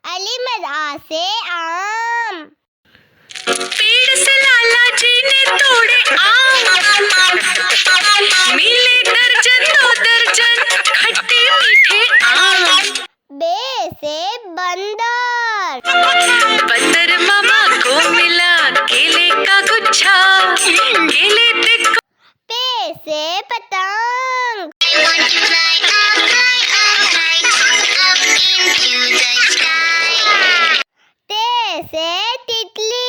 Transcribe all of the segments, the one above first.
अलीमद आ से आम। पेड़ से लाला जी ने तोड़े आम, मिले दर्जन दो दर्जन खट्टे मीठे आम। बे से बंदर, बंदर मामा को मिला केले का गुच्छा, केले देखो। पे से पतंग, ते से तितली,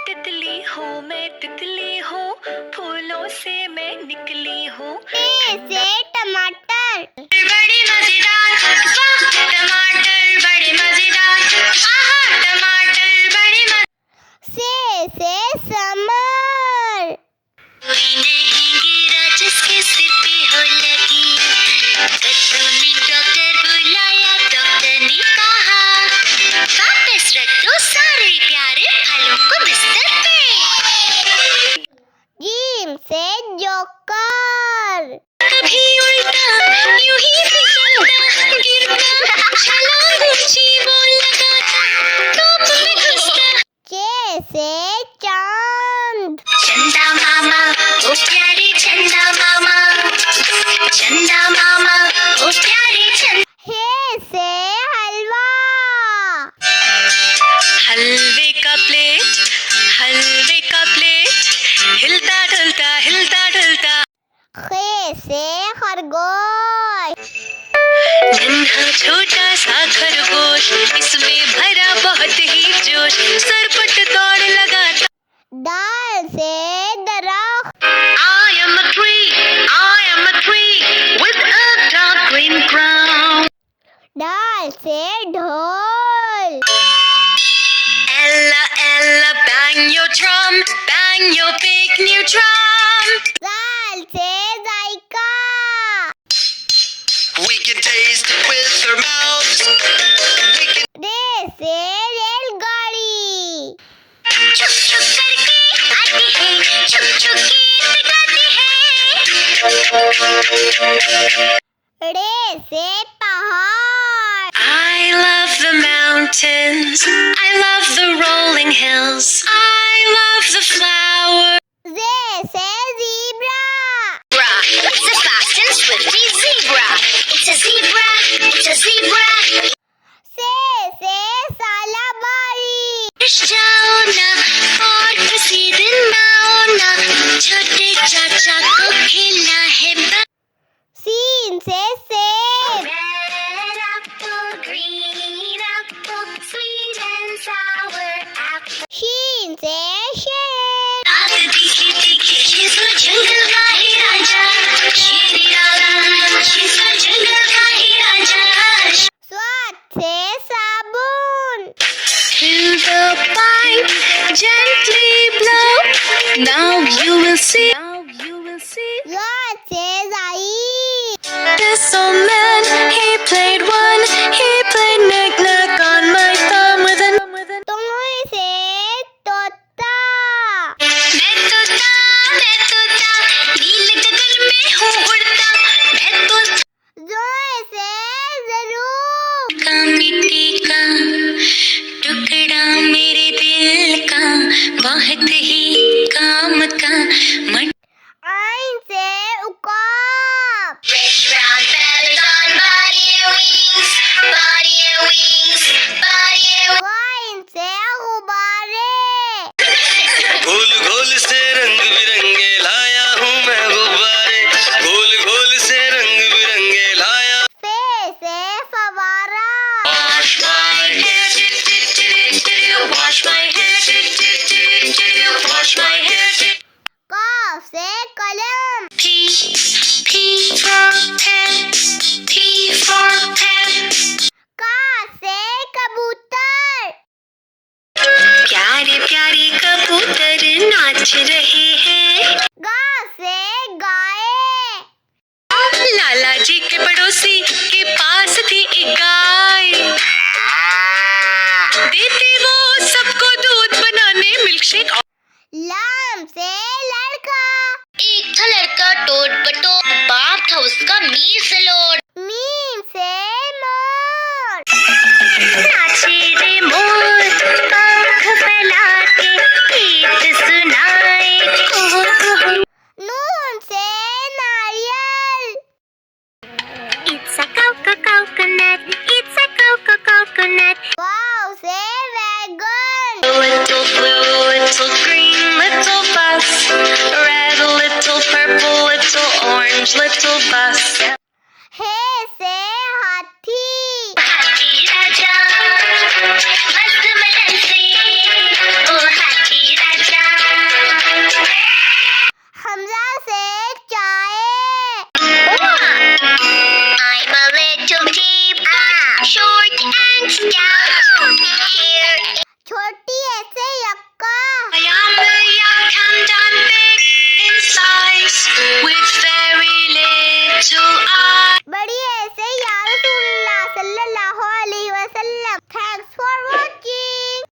तितली हूँ मैं तितली हूँ, फूलों से मैं निकली हूँ। टे से टमाटर, बड़ी मजेदार, वाह टमाटर बड़े मजेदार, आहा टमाटर बड़े मजेदार। से समर, कोई नहीं गिरा जिसके सिर पे हो लगी, कद्दू ने डॉक्टर बुलाया, डॉक्टर ने कहा वापस रख दो सारे प्यारे फलों को बिस्तर पे। जीम से जोकर, कभी उल्टा यूं ही फिसलता गिरता, छलांग ऊंची वो लगाता, टॉप में घुसता। चे से चांद, चंदा मामा ओ प्यारे चंदा मामा, चंदा मामा ओ प्यारे चंदा। हे से हलवा, हलवे का प्लेट, हलवे का प्लेट, हिलता ढलता हिलता ढलता। खे से खरगोश, नन्हा छोटा सा खरगोश, इसमें भरा बहुत ही जोश, सरपट दौड़ लगाता। दाल से दरख्त, I am a tree with a dark green crown. दाल से ढोल, Ella, Ella, bang your big new drum. दाल से जायका, We can taste it with our mouths. We can रे से रेलगाड़ी, छुक छुक करके आती है, छुक छुक के पिटाती है। रे से पहाड़, I love the mountains, I love the rolling hills, I love the flowers. जे से zebra, It's a fast and swifty zebra. It's a zebra. It's a zebra. से सालाबारी, जाओ ना और किसी दिन आओ ना, छोटे चाचा को खेलना है सीन से सेब, Red apple, green apple, sweet and sour apple. शीन से शेर, आग दिखे दिखे शेर जंगल का ही राजा, शेर राजा शेर जंगल का ही राजा। स्वाद से साबुन, Fill the pipe, gently blow. Now you will see. याद से जाई, This old man, he played knick-knack on my thumb with a. तुम से तोता, मैं तोता, नील गगन में हूँ उड़ता, मैं तोता जोए से जरूर, का मिट्टी का टुकड़ा मेरे दिल का, बहुत ही काम का मट। आइन से उकाब, Red brown feathers on body and wings, body and wings, body and wine से गुब्बारे, घोल घोल से रंग बिरंगे लाया हूँ मैं गुब्बारे, घोल घोल से रंग बिरंगे लाया। से फवारा, wash my hair, wash my hair, wash my hair. काफ से कलम, P for pen, P for pen. का से कबूतर, प्यारे प्यारे कबूतर नाच रहे हैं। गा से गाय, लाला जी के पड़ोसी के पास थी एक गाय, देती वो सबको दूध बनाने मिल्कशेक। लाम से लड़का, एक था लड़का टोट बटोर, बाप था उसका मीर सलोट। मीम से मोर, नाच नाचे रे मोर पंख फैला के गीत सुनाए कुहू कुहू नून से नारियल It's a coconut, it's a coconut. वाव से wagon Little blue, little green, little bus. Red, little purple, little orange, little bus.